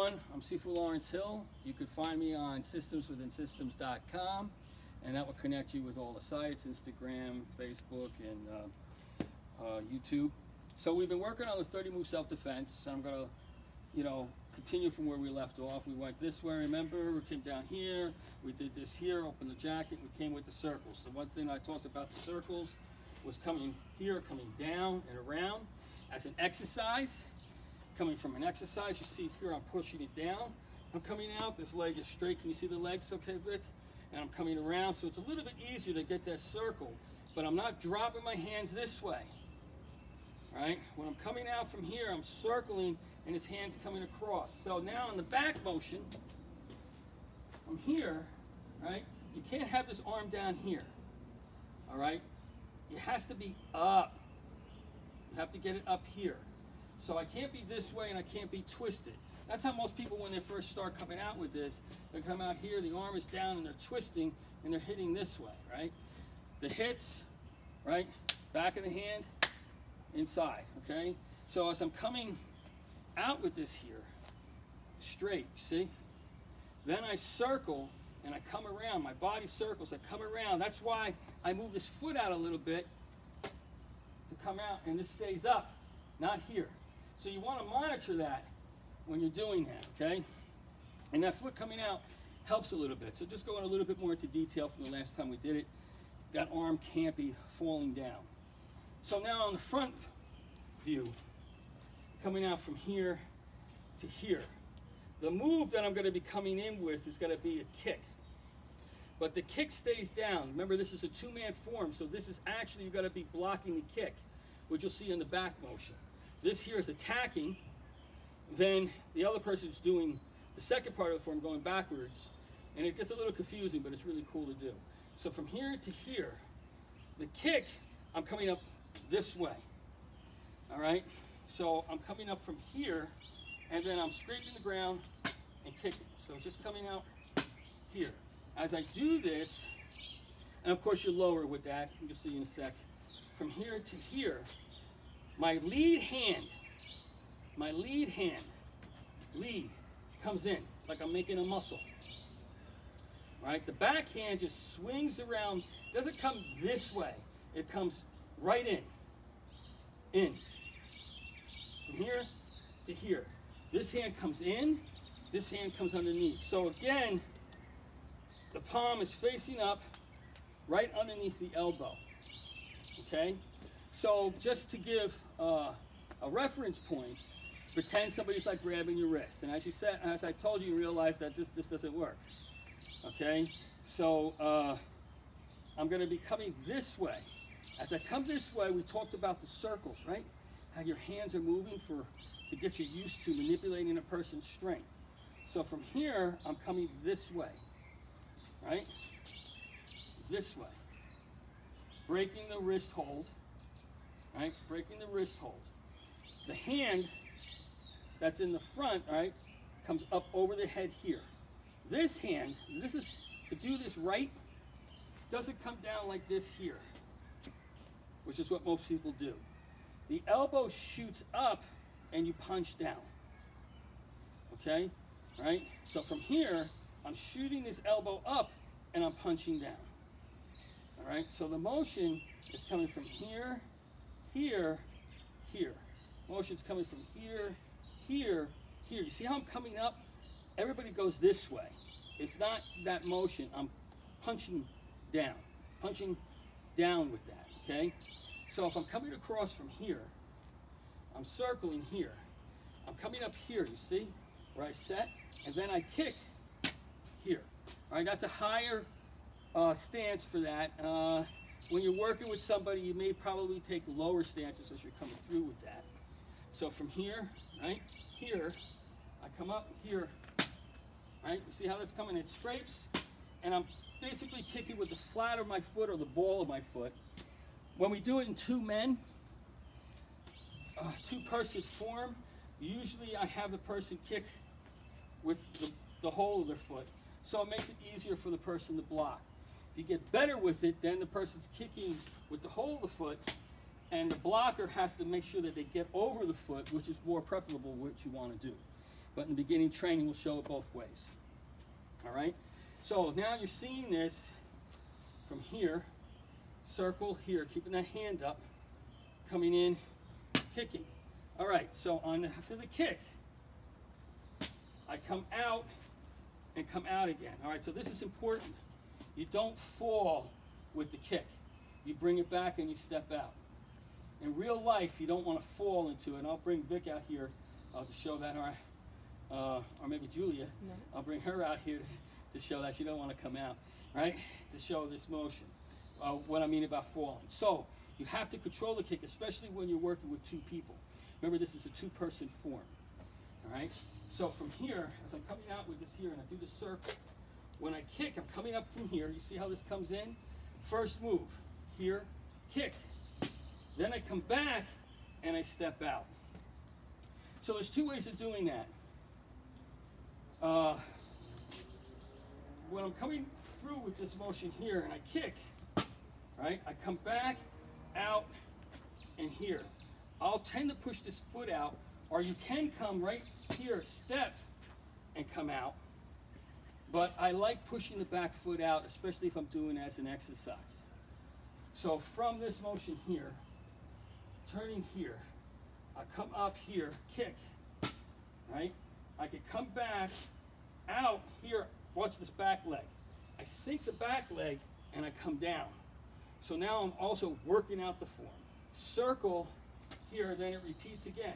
everyone. I'm Sifu Lawrence Hill. You can find me on systemswithinsystems.com, and that will connect you with all the sites, Instagram, Facebook, and YouTube. So we've been working on the 30 move self-defense. I'm going to, continue from where we left off. We went this way, remember? We came down here. We did this here, opened the jacket. We came with the circles. The one thing I talked about the circles was coming here, coming down and around as an exercise. Coming from an exercise, you see here I'm pushing it down. I'm coming out, this leg is straight. Can you see the legs okay, Vic? And I'm coming around, so it's a little bit easier to get that circle, but I'm not dropping my hands this way. All right? When I'm coming out from here, I'm circling and his hand's coming across. So now in the back motion, I'm here, right? You can't have this arm down here, all right? It has to be up. You have to get it up here. So I can't be this way and I can't be twisted. That's how most people, when they first start coming out with this, they come out here, the arm is down and they're twisting and they're hitting this way, right? The hits, right? Back of the hand, inside, okay? So as I'm coming out with this here, straight, see? Then I circle and I come around, my body circles, I come around. That's why I move this foot out a little bit to come out, and this stays up, not here. So you want to monitor that when you're doing that, okay? And that foot coming out helps a little bit. So just going a little bit more into detail from the last time we did it. That arm can't be falling down. So now on the front view, coming out from here to here. The move that I'm going to be coming in with is going to be a kick. But the kick stays down. Remember, this is a two-man form, so this is actually, you've got to be blocking the kick, which you'll see in the back motion. This here is attacking, then the other person's doing the second part of the form, going backwards, and it gets a little confusing, but it's really cool to do. So from here to here, the kick, I'm coming up this way, all right? So I'm coming up from here, and then I'm scraping the ground and kicking. So just coming out here. As I do this, and of course you lower with that, you'll see in a sec, from here to here, my lead hand, lead comes in, like I'm making a muscle. Right? The back hand just swings around, doesn't come this way, it comes right in. From here to here. This hand comes in, this hand comes underneath. So again, the palm is facing up, right underneath the elbow. Okay? So just to give a reference point, pretend somebody's like grabbing your wrist. And as you said, as I told you in real life, that this doesn't work. Okay? So I'm going to be coming this way. As I come this way, we talked about the circles, right? How your hands are moving to get you used to manipulating a person's strength. So from here, I'm coming this way, right? This way. Breaking the wrist hold, right? Breaking the wrist hold. The hand that's in the front, right, comes up over the head here. This hand, this is, to do this right, doesn't come down like this here, which is what most people do. The elbow shoots up and you punch down. Okay? Right? So from here, I'm shooting this elbow up and I'm punching down. All right? So the motion is coming from here, here, here. Motion's coming from here, here, here. You see how I'm coming up? Everybody goes this way. It's not that motion. I'm punching down with that, okay? So if I'm coming across from here, I'm circling here. I'm coming up here, you see, where I set, and then I kick here. All right, that's a higher stance for that. When you're working with somebody, you may probably take lower stances as you're coming through with that. So from here, right, here, I come up here, right? You see how that's coming? It scrapes, and I'm basically kicking with the flat of my foot or the ball of my foot. When we do it in two men, two-person form, usually I have the person kick with the whole of their foot, so it makes it easier for the person to block. If you get better with it, then the person's kicking with the whole of the foot, and the blocker has to make sure that they get over the foot, which is more preferable what you want to do. but in the beginning training we'll show it both ways. All right? So now you're seeing this from here, circle here, keeping that hand up, coming in, kicking. All right, so after the kick, I come out and come out again. All right, so this is important. You don't fall with the kick. You bring it back and you step out. In real life, you don't want to fall into it. And I'll bring Vic out here to show that, or maybe Julia. No. I'll bring her out here to show that. She don't want to come out, right? To show this motion. What I mean about falling. So you have to control the kick, especially when you're working with two people. Remember, this is a two-person form. All right. So from here, as I'm coming out with this here, and I do the circle. When I kick, I'm coming up from here. You see how this comes in? First move, here, kick. Then I come back and I step out. So there's two ways of doing that. When I'm coming through with this motion here and I kick, right? I come back, out, and here. I'll tend to push this foot out, or you can come right here, step, and come out. But I like pushing the back foot out, especially if I'm doing it as an exercise. So from this motion here, turning here, I come up here, kick, right? I can come back, out here, watch this back leg. I sink the back leg and I come down. So now I'm also working out the form. Circle here, then it repeats again.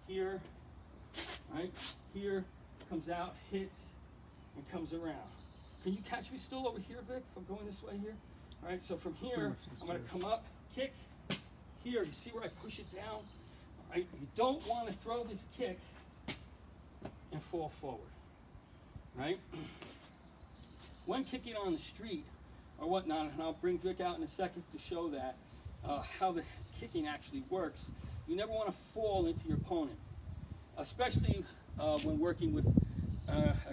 Here, right? Here, comes out, hits, and comes around. Can you catch me still over here, Vic, if I'm going this way here? All right, so from here, I'm going to come up, kick. Here, you see where I push it down? All right, you don't want to throw this kick and fall forward, right? When kicking on the street or whatnot, and I'll bring Vic out in a second to show that, how the kicking actually works, you never want to fall into your opponent, especially when working with,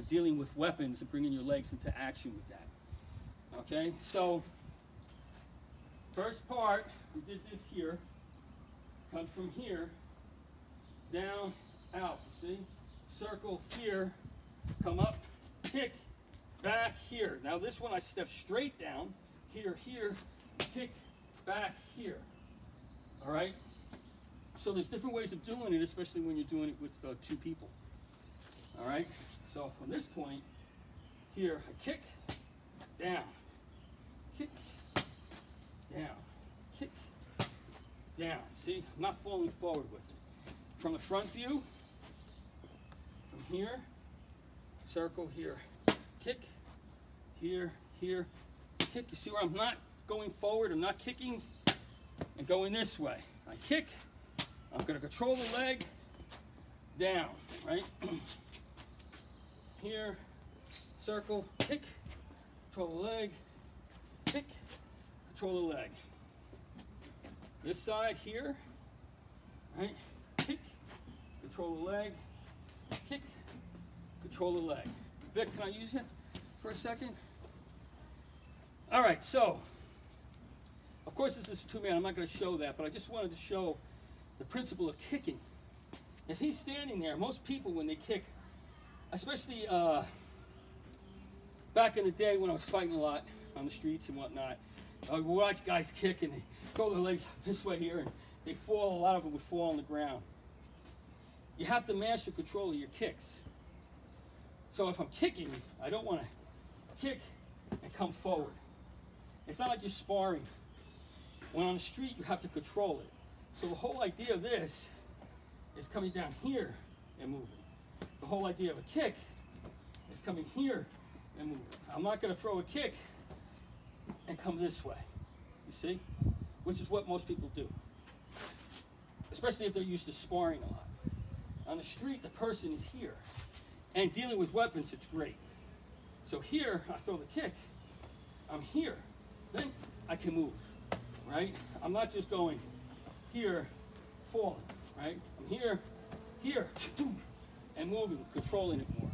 dealing with weapons and bringing your legs into action with that. Okay, so first part, we did this here, come from here, down, out, see? Circle here, come up, kick, back here. Now this one I step straight down, here, here, kick, back here. All right? So there's different ways of doing it, especially when you're doing it with two people. All right? So from this point, here, I kick, down, kick, down, kick, down. See, I'm not falling forward with it. From the front view, from here, circle here, kick, here, here, kick. You see where I'm not going forward, I'm not kicking and going this way. I kick, I'm going to control the leg, down, right? Here, circle, kick, control the leg, kick, control the leg. This side here, right? Kick, control the leg, kick, control the leg. Vic, can I use you for a second? All right, so, of course this is two-man, I'm not going to show that, but I just wanted to show the principle of kicking. If he's standing there, most people when they kick, especially back in the day when I was fighting a lot on the streets and whatnot, I would watch guys kick and they throw their legs this way here and they fall, a lot of them would fall on the ground. You have to master control of your kicks. So if I'm kicking, I don't want to kick and come forward. It's not like you're sparring. When on the street, you have to control it. So the whole idea of this is coming down here and moving. The whole idea of a kick is coming here and moving. I'm not going to throw a kick and come this way, you see? Which is what most people do, especially if they're used to sparring a lot. On the street, the person is here. And dealing with weapons, it's great. So here, I throw the kick. I'm here. Then I can move, right? I'm not just going here, falling, right? I'm here, here, and moving, controlling it more.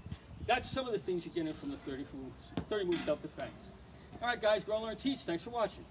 That's some of the things you get in from the 30 moves self-defense. All right, guys, grow, learn, teach. Thanks for watching.